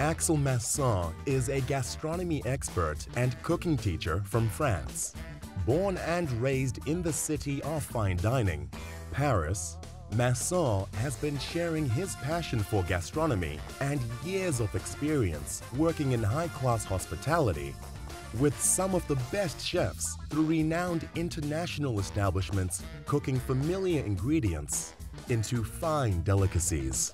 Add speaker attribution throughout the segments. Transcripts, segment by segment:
Speaker 1: Axel Masson is a gastronomy expert and cooking teacher from France. Born and raised in the city of fine dining, Paris, Masson has been sharing his passion for gastronomy and years of experience working in high-class hospitality with some of the best chefs through renowned international establishments cooking familiar ingredients into fine delicacies.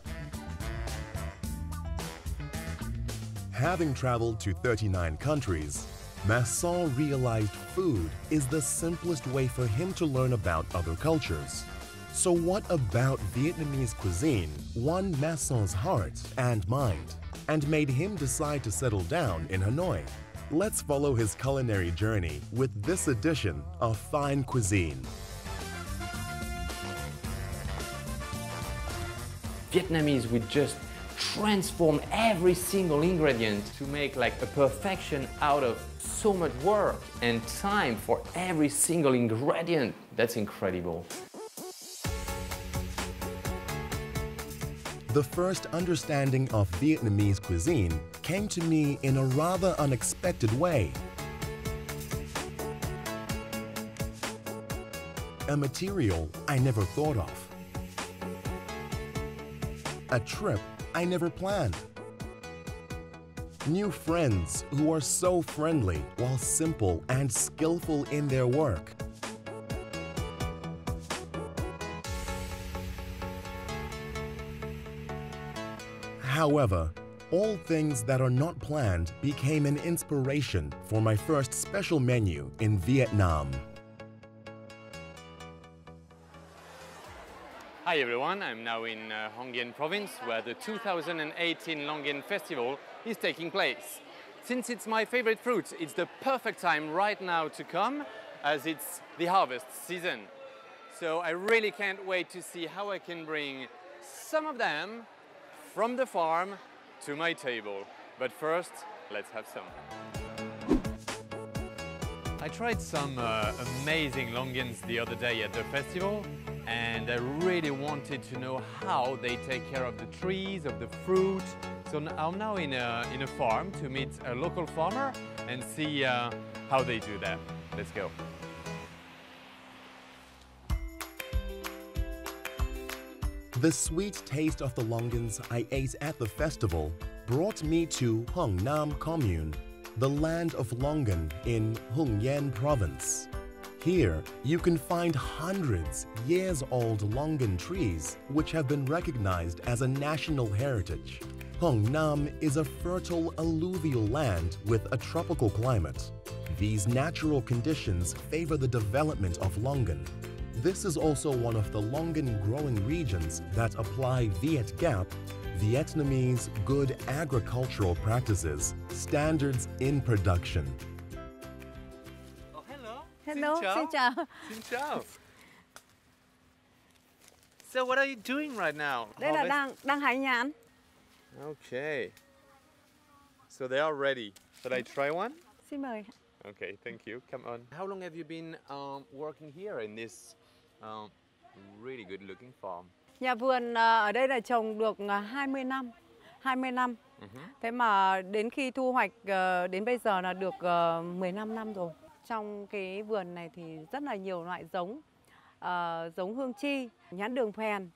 Speaker 1: Having traveled to 39 countries, Masson realized food is the simplest way for him to learn about other cultures. So what about Vietnamese cuisine won Masson's heart and mind and made him decide to settle down in Hanoi? Let's follow his culinary journey with this edition of Fine Cuisine.
Speaker 2: Vietnamese would just transform every single ingredient to make like a perfection out of so much work and time for every single ingredient. That's incredible.
Speaker 1: The first understanding of Vietnamese cuisine came to me in a rather unexpected way. A material I never thought of. A trip I never planned. New friends who are so friendly while simple and skillful in their work. However, all things that are not planned became an inspiration for my first special menu in Vietnam.
Speaker 2: Hi everyone, I'm now in Hưng Yên province where the 2018 Long Yên Festival is taking place. Since it's my favorite fruit, it's the perfect time right now to come as it's the harvest season. So I really can't wait to see how I can bring some of them from the farm to my table. But first, let's have some. I tried some amazing Long Yên the other day at the festival, and I really wanted to know how they take care of the trees, of the fruit. So I'm now in a farm to meet a local farmer and see how they do that. Let's go.
Speaker 1: The sweet taste of the longans I ate at the festival brought me to Hung Nam Commune, the land of longan in Hưng Yên province. Here, you can find hundreds years-old longan trees which have been recognized as a national heritage. Hung Nam is a fertile alluvial land with a tropical climate. These natural conditions favor the development of longan. This is also one of the longan growing regions that apply Viet Gap, Vietnamese Good Agricultural Practices, standards in production.
Speaker 2: Oh, hello.
Speaker 3: Hello, xin chào.
Speaker 2: Xin chào. So what are you doing right now?
Speaker 3: Đây là đang hái nhãn.
Speaker 2: Okay. So they are ready. Should I try one?
Speaker 3: Xin mời.
Speaker 2: Okay, thank you. Come on. How long have you been working here in this really good looking farm?
Speaker 3: Nhà vườn ở đây là trồng được 20 năm. 20 năm. Thế mà đến khi thu hoạch đến bây giờ là được 15 năm rồi. Trong cái vườn này thì rất là nhiều loại giống. Giống hương chi, nhãn đường phèn.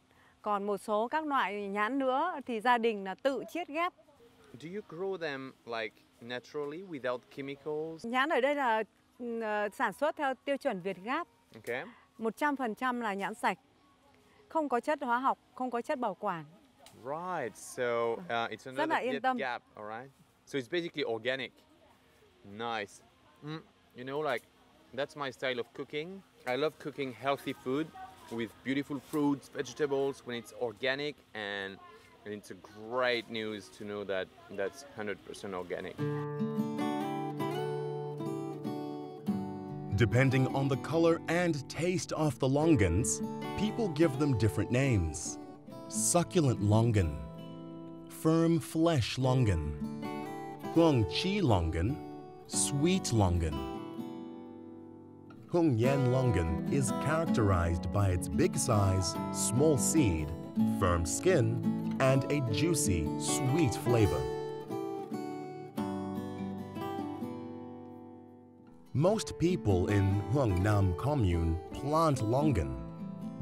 Speaker 3: Còn một số các loại nhãn nữa thì gia đình là tự chiết ghép.
Speaker 2: Do you grow them like naturally without chemicals?
Speaker 3: Nhãn ở đây là sản xuất theo tiêu chuẩn Việt Gáp.
Speaker 2: Okay.
Speaker 3: 100% là nhãn sạch. Không có chất hóa học, không có chất bảo quản.
Speaker 2: Right, so it's another Viet Gap, all right? So it's basically organic. Nice. You know, like, that's my style of cooking. I love cooking healthy food with beautiful fruits, vegetables, when it's organic, and it's a great news to know that that's 100% organic.
Speaker 1: Depending on the color and taste of the longans, people give them different names. Succulent longan, firm flesh longan, Huang Chi longan, sweet longan. Hung Yên longan is characterized by its big size, small seed, firm skin, and a juicy, sweet flavor. Most people in Hưng Nam commune plant longan.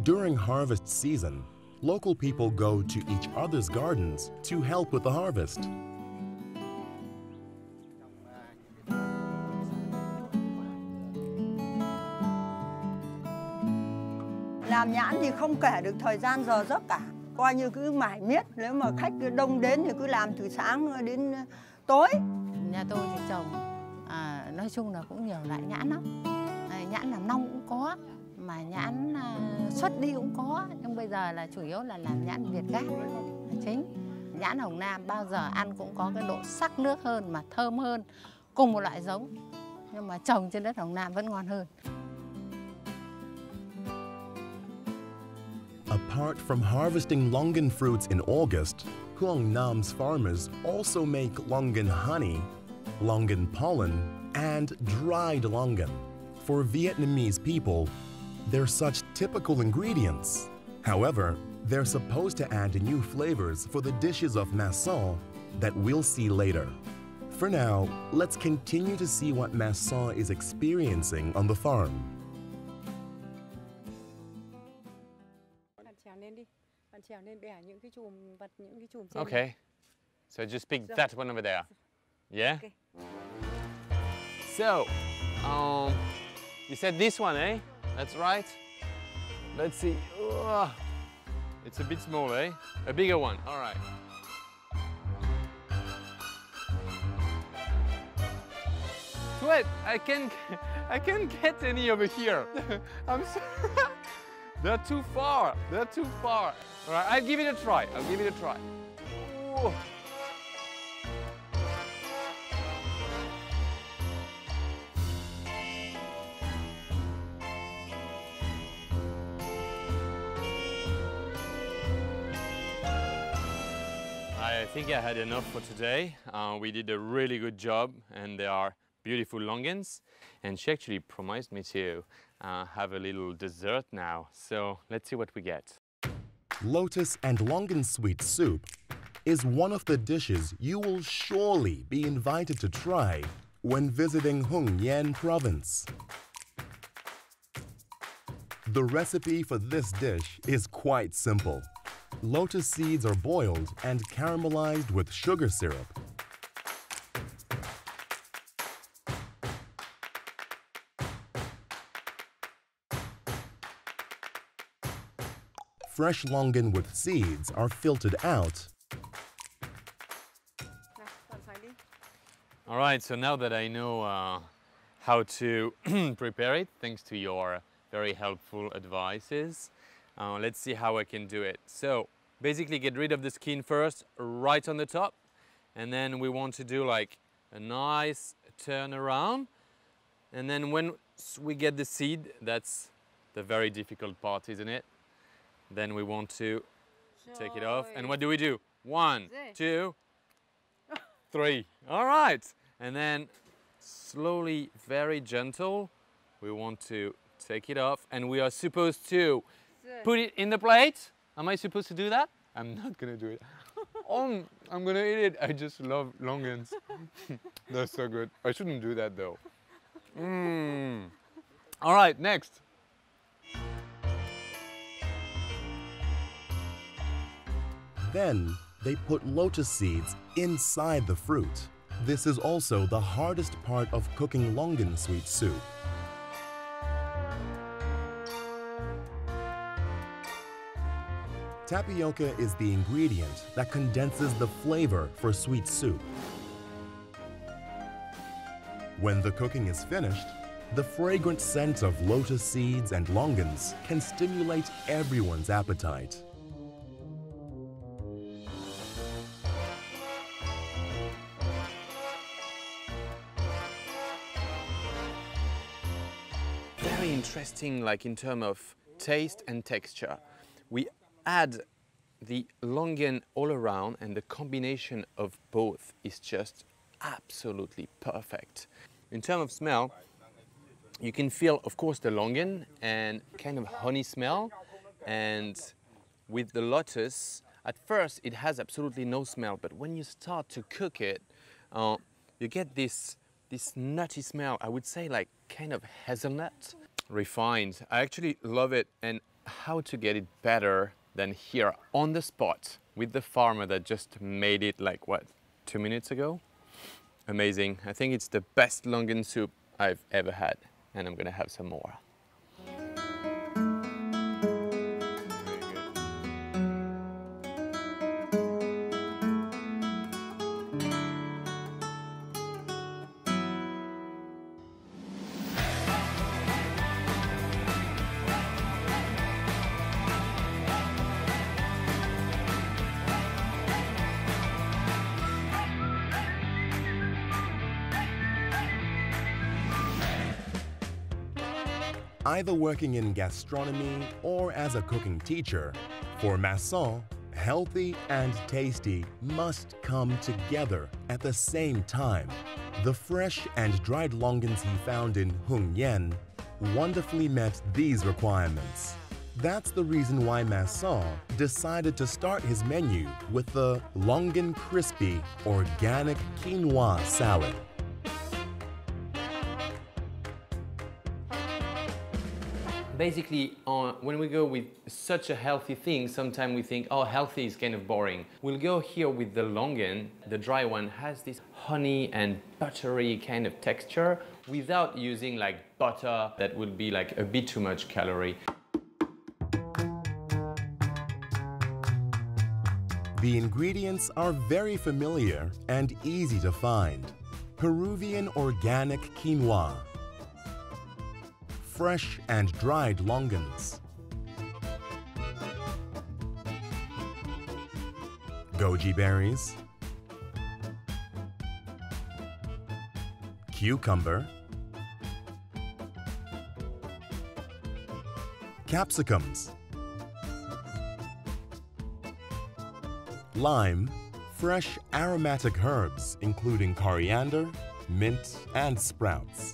Speaker 1: During harvest season, local people go to each other's gardens to help with the harvest.
Speaker 4: Làm nhãn thì không kể được thời gian giờ giấc cả. Coi như cứ mải miết, nếu mà khách đông đến thì cứ làm từ sáng đến tối.
Speaker 5: Nhà tôi thì trồng, nói chung là cũng nhiều loại nhãn lắm. Nhãn làm nong cũng có, mà nhãn xuất đi cũng có. Nhưng bây giờ là chủ yếu là làm nhãn Việt Gáp là chính. Nhãn Hồng Nam bao giờ ăn cũng có cái độ sắc nước hơn mà thơm hơn. Cùng một loại giống, nhưng mà trồng trên đất Hồng Nam vẫn ngon hơn.
Speaker 1: Apart from harvesting longan fruits in August, Hưng Nam's farmers also make longan honey, longan pollen, and dried longan. For Vietnamese people, they're such typical ingredients. However, they're supposed to add new flavors for the dishes of Masson that we'll see later. For now, let's continue to see what Masson is experiencing on the farm.
Speaker 2: Okay. So just pick that one over there. Yeah?
Speaker 3: Okay.
Speaker 2: So, you said this one, eh? That's right. Let's see. It's a bit small, eh? A bigger one. All right. Wait, I can't get any over here. I'm sorry. They're too far. They're too far. All right, I'll give it a try. I'll give it a try. Ooh. I think I had enough for today. We did a really good job, and they are beautiful longans. And she actually promised me to have a little dessert now. So let's see what we get.
Speaker 1: Lotus and longan sweet soup is one of the dishes you will surely be invited to try when visiting Hưng Yên province. The recipe for this dish is quite simple. Lotus seeds are boiled and caramelized with sugar syrup. Fresh longan with seeds are filtered out.
Speaker 2: All right, so now that I know how to prepare it, thanks to your very helpful advices, let's see how I can do it. So basically get rid of the skin first, right on the top. And then we want to do like a nice turn around. And then when we get the seed, that's the very difficult part, isn't it? Then we want to take it off. And what do we do? 1, 2, 3. All right. And then slowly, very gentle, we want to take it off. And we are supposed to put it in the plate. Am I supposed to do that? I'm not going to do it. I'm going to eat it. I just love longans. They're so good. I shouldn't do that though. All right, next.
Speaker 1: Then they put lotus seeds inside the fruit. This is also the hardest part of cooking longan sweet soup. Tapioca is the ingredient that condenses the flavor for sweet soup. When the cooking is finished, the fragrant scent of lotus seeds and longans can stimulate everyone's appetite.
Speaker 2: Very interesting, like in terms of taste and texture. We add the longan all around, and the combination of both is just absolutely perfect. In terms of smell, you can feel, of course, the longan and kind of honey smell. And with the lotus, at first it has absolutely no smell, but when you start to cook it, you get this this nutty smell. I would say like kind of hazelnut. Refined. I actually love it. And how to get it better than here on the spot with the farmer that just made it like what, 2 minutes ago? Amazing. I think it's the best longan soup I've ever had, and I'm gonna have some more.
Speaker 1: Either working in gastronomy or as a cooking teacher, for Masson, healthy and tasty must come together at the same time. The fresh and dried longans he found in Hưng Yên wonderfully met these requirements. That's the reason why Masson decided to start his menu with the Longan Crispy Organic Quinoa Salad.
Speaker 2: Basically, when we go with such a healthy thing, sometimes we think, oh, healthy is kind of boring. We'll go here with the longan. The dry one has this honey and buttery kind of texture without using like butter that would be like a bit too much calorie.
Speaker 1: The ingredients are very familiar and easy to find. Peruvian organic quinoa, fresh and dried longans, goji berries, cucumber, capsicums, lime, fresh aromatic herbs including coriander, mint, and sprouts.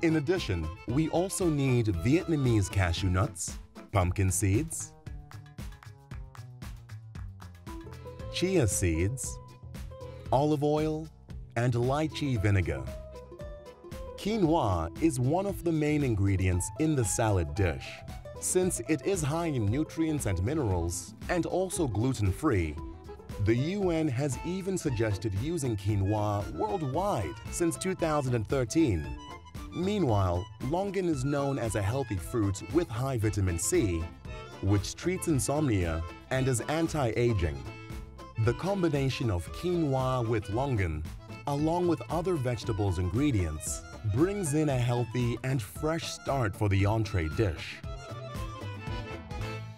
Speaker 1: In addition, we also need Vietnamese cashew nuts, pumpkin seeds, chia seeds, olive oil, and lychee vinegar. Quinoa is one of the main ingredients in the salad dish. Since it is high in nutrients and minerals, and also gluten-free, the UN has even suggested using quinoa worldwide since 2013. Meanwhile, longan is known as a healthy fruit with high vitamin C, which treats insomnia and is anti-aging. The combination of quinoa with longan, along with other vegetables ingredients, brings in a healthy and fresh start for the entree dish.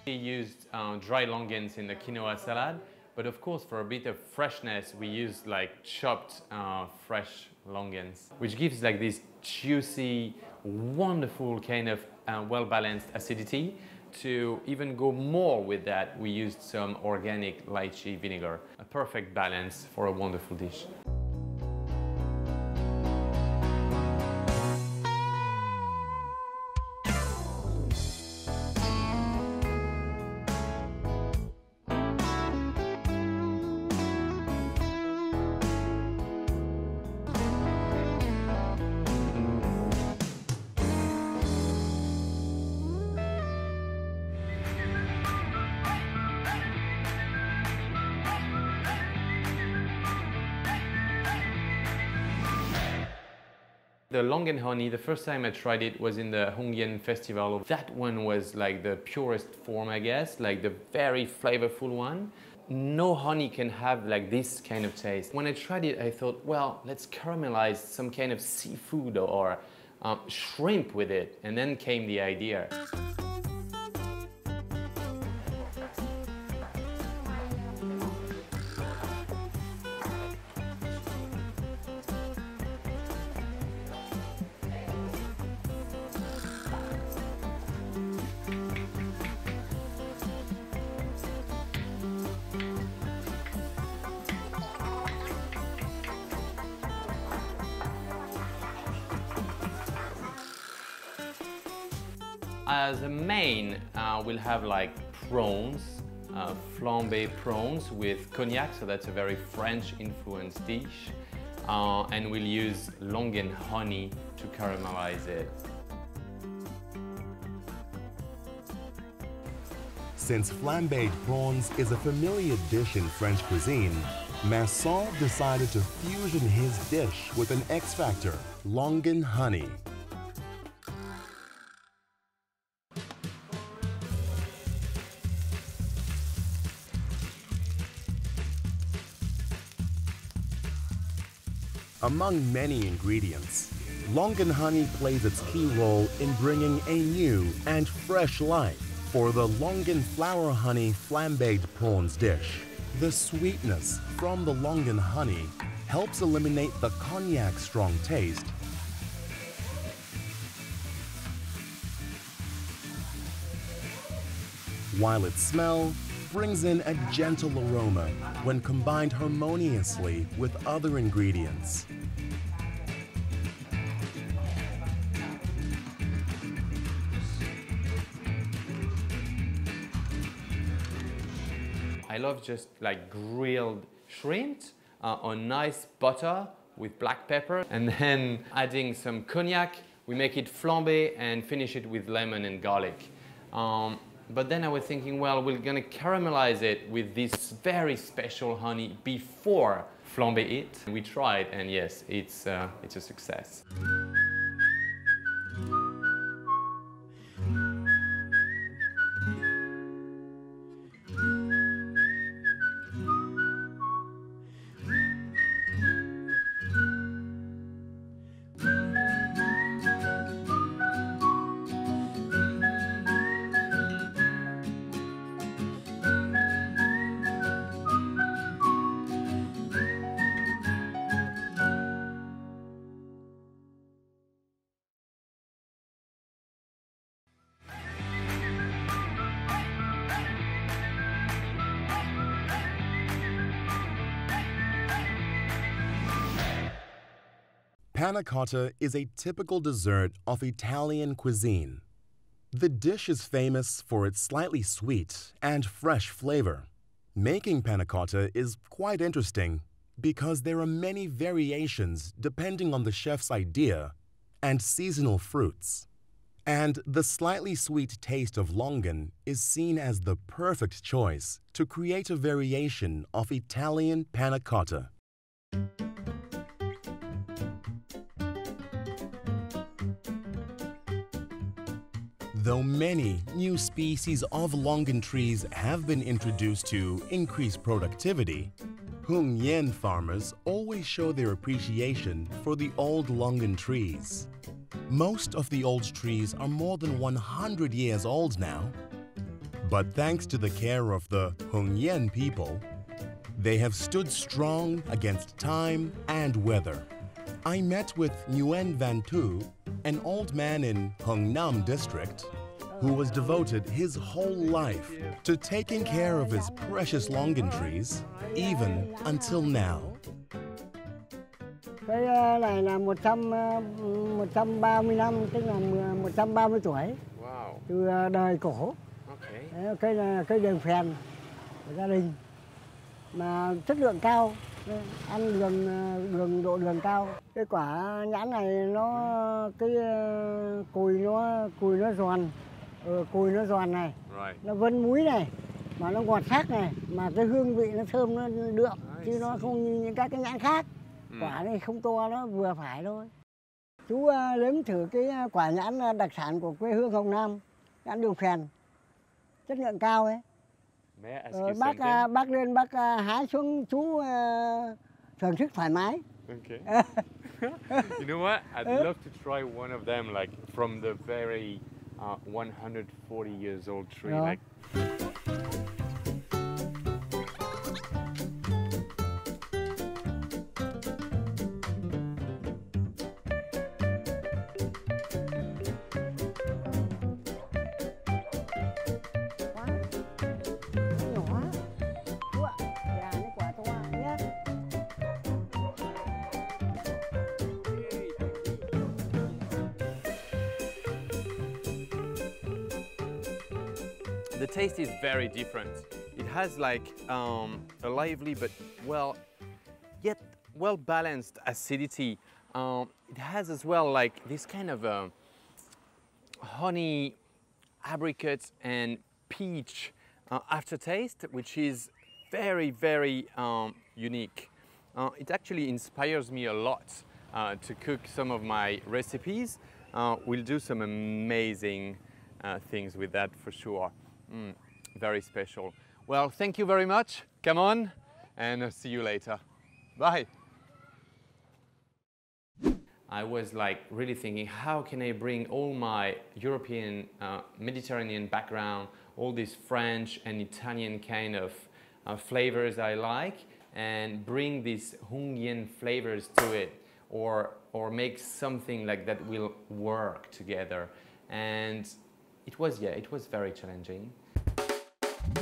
Speaker 2: We used dry longans in the quinoa salad, but of course for a bit of freshness we used like chopped fresh longans, which gives like this juicy, wonderful kind of well-balanced acidity. To even go more with that, we used some organic lychee vinegar, a perfect balance for a wonderful dish. The longan honey, the first time I tried it was in the Hưng Yên festival. That one was like the purest form, I guess, like the very flavorful one. No honey can have like this kind of taste. When I tried it, I thought, well, let's caramelize some kind of seafood or shrimp with it. And then came the idea. As a main, we'll have like prawns, flambé prawns with cognac, so that's a very French influenced dish. and we'll use Longen honey to caramelize it.
Speaker 1: Since flambéed prawns is a familiar dish in French cuisine, Masson decided to fusion his dish with an X factor, Longen honey. Among many ingredients, Longen honey plays its key role in bringing a new and fresh life for the Longen flower honey flambéed prawns dish. The sweetness from the Longen honey helps eliminate the cognac strong taste while its smell brings in a gentle aroma when combined harmoniously with other ingredients.
Speaker 2: I love just like grilled shrimp on nice butter with black pepper, and then adding some cognac. We make it flambé and finish it with lemon and garlic. But then I was thinking, well, we're gonna caramelize it with this very special honey before flambé it. We tried, and yes, it's a success.
Speaker 1: Panna cotta is a typical dessert of Italian cuisine. The dish is famous for its slightly sweet and fresh flavor. Making panna cotta is quite interesting because there are many variations depending on the chef's idea and seasonal fruits. And the slightly sweet taste of Longen is seen as the perfect choice to create a variation of Italian panna cotta. Though many new species of Longen trees have been introduced to increase productivity, Hưng Yên farmers always show their appreciation for the old Longen trees. Most of the old trees are more than 100 years old now, but thanks to the care of the Hưng Yên people, they have stood strong against time and weather. I met with Nguyen Van Tu, an old man in Hung Nam district, who was devoted his whole life to taking care of his precious Longen trees, even until now.
Speaker 6: Cái này là 130 năm, tức là 130 tuổi.
Speaker 2: Wow.
Speaker 6: Từ đời cổ.
Speaker 2: Okay.
Speaker 6: Cây này là cây đường phèn của gia đình. Mà chất lượng cao, ăn độ đường cao. Cái quả nhãn này cái cùi nó giòn, cùi nó giòn này, nó vân múi này, mà nó ngọt sắc này, mà cái hương vị nó thơm nó đượm, chứ nó không như những các cái nhãn khác. Quả này không to, nó vừa phải thôi. Chú nếm thử cái quả nhãn đặc sản của quê hương Hồng Nam, nhãn đường phèn, chất lượng cao ấy. Bác lên bác hái xuống chú thưởng thức thoải mái.
Speaker 2: Okay. You know what? I'd love to try one of them, like from the very 140 years old tree.
Speaker 6: Đó.
Speaker 2: Like. The taste is very different. It has like a lively but, well, yet well-balanced acidity. It has as well like this kind of honey, apricot and peach aftertaste, which is very, very unique. It actually inspires me a lot to cook some of my recipes. We'll do some amazing things with that for sure. Very special. Well, thank you very much. Come on, and I'll see you later. Bye. I was like really thinking, how can I bring all my European, Mediterranean background, all these French and Italian kind of flavors I like, and bring these Hưng Yên flavors to it, or make something like that will work together. And it was very challenging.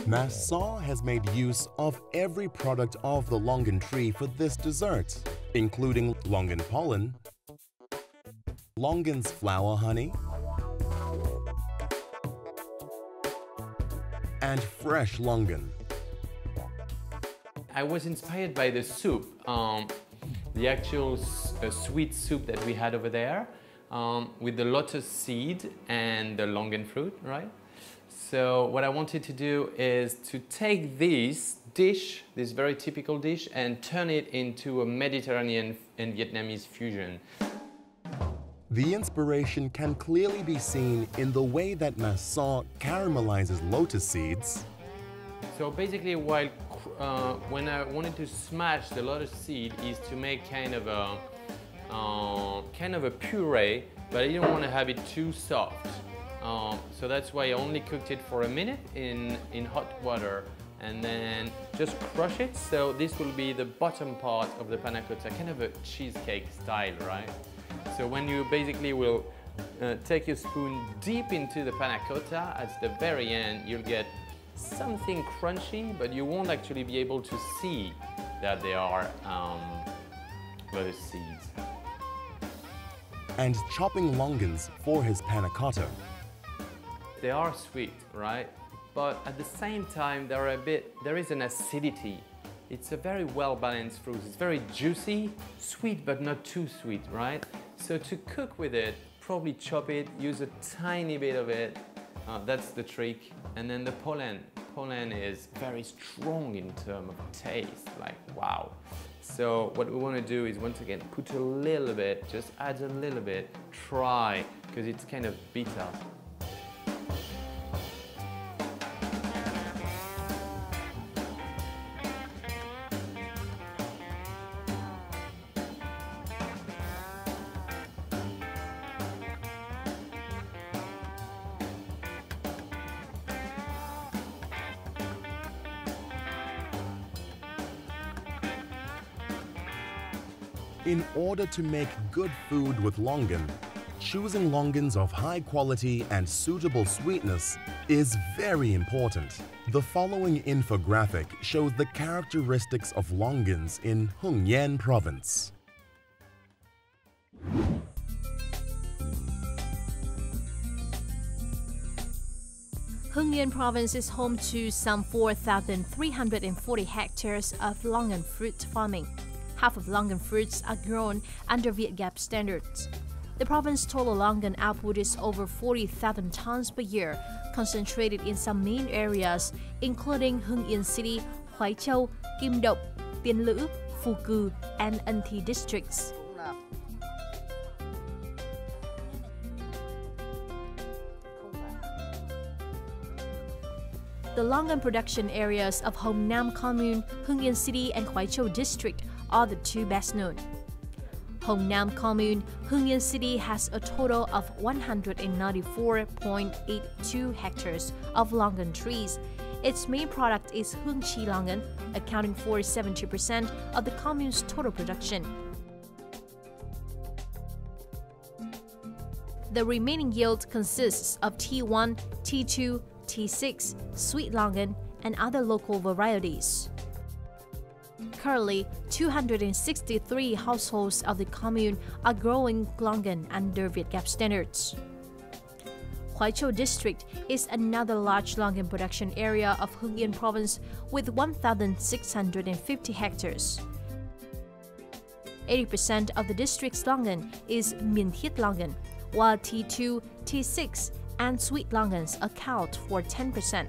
Speaker 1: Massaw has made use of every product of the longan tree for this dessert, including longan pollen, longan's flower honey, and fresh longan.
Speaker 2: I was inspired by the soup, the actual sweet soup that we had over there, with the lotus seed and the longan fruit, right? So what I wanted to do is to take this dish, this very typical dish, and turn it into a Mediterranean and Vietnamese fusion.
Speaker 1: The inspiration can clearly be seen in the way that Massaw caramelizes lotus seeds.
Speaker 2: So basically, when I wanted to smash the lotus seed, is to make kind of a puree, but I didn't want to have it too soft. So that's why I only cooked it for a minute in hot water, and then just crush it. So this will be the bottom part of the panna cotta, kind of a cheesecake style, right? So when you basically will take your spoon deep into the panna cotta, at the very end you'll get something crunchy, but you won't actually be able to see that they are lotus seeds.
Speaker 1: And chopping longans for his panna cotta.
Speaker 2: They are sweet, right? But at the same time, there is an acidity. It's a very well-balanced fruit. It's very juicy, sweet, but not too sweet, right? So to cook with it, probably chop it, use a tiny bit of it. That's the trick. And then the pollen. Pollen is very strong in terms of taste, like wow. So what we want to do is, once again, put a little bit, just add a little bit, try, because it's kind of bitter.
Speaker 1: In order to make good food with longan, choosing longans of high quality and suitable sweetness is very important. The following infographic shows the characteristics of longans in Hưng Yên province.
Speaker 7: Hưng Yên province is home to some 4,340 hectares of longan fruit farming. Half of longan fruits are grown under Vietgap standards. The province's total longan output is over 40,000 tons per year, concentrated in some main areas, including Hưng Yên City, Hoài Châu, Kim Động, Tiên Lữ, Phù Cừ, and Ân Thi districts. The longan production areas of Hồng Nam Commune, Hưng Yên City, and Hoài Châu district are the two best known. Hồng Nam Commune, Hưng Yên City has a total of 194.82 hectares of longan trees. Its main product is Hương Chi longan, accounting for 70% of the commune's total production. The remaining yield consists of T1, T2, T6, sweet longan, and other local varieties. Currently, 263 households of the commune are growing longan under Vietgap standards. Hoài Châu district is another large longan production area of Hưng Yên province with 1,650 hectares. 80% of the district's longan is miền thiết longan, while T2, T6, and sweet longans account for 10%.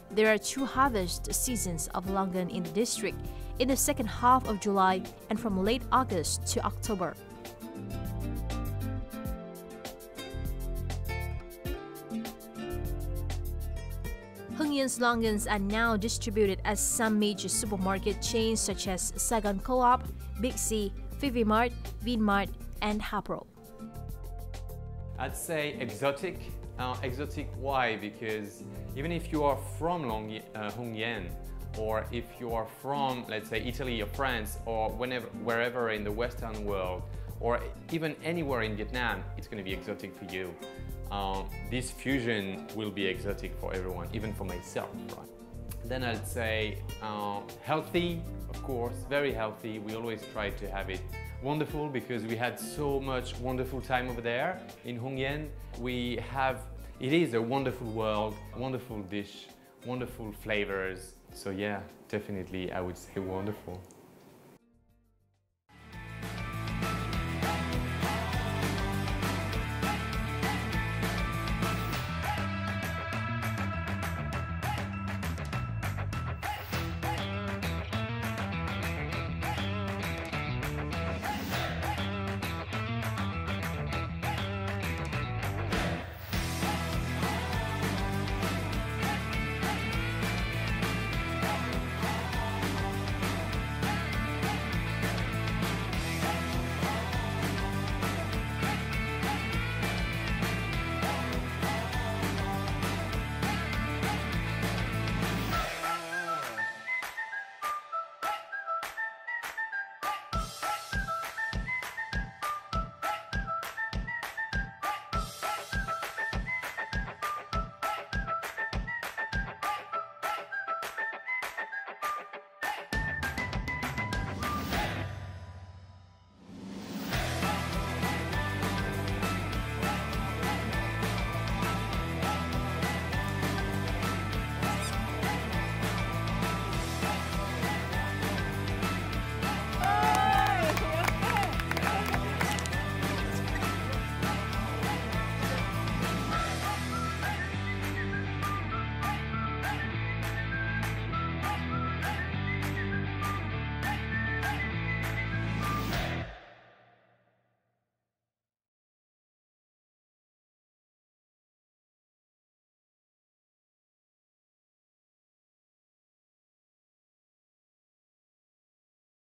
Speaker 7: There are 2 harvest seasons of longan in the district, in the second half of July and from late August to October. Hưng Yên longans are now distributed at some major supermarket chains such as Saigon Co-op, Big C, Vivimart, Vinmart, and Hapro.
Speaker 2: I'd say exotic. Exotic, why? Because even if you are from Hưng Yên, or if you are from, let's say, Italy or France, or wherever in the Western world, or even anywhere in Vietnam, it's going to be exotic for you. This fusion will be exotic for everyone, even for myself, right? Then I'd say healthy, of course, very healthy. We always try to have it wonderful because we had so much wonderful time over there in Hưng Yên. It is a wonderful world, wonderful dish, wonderful flavors. So yeah, definitely I would say wonderful.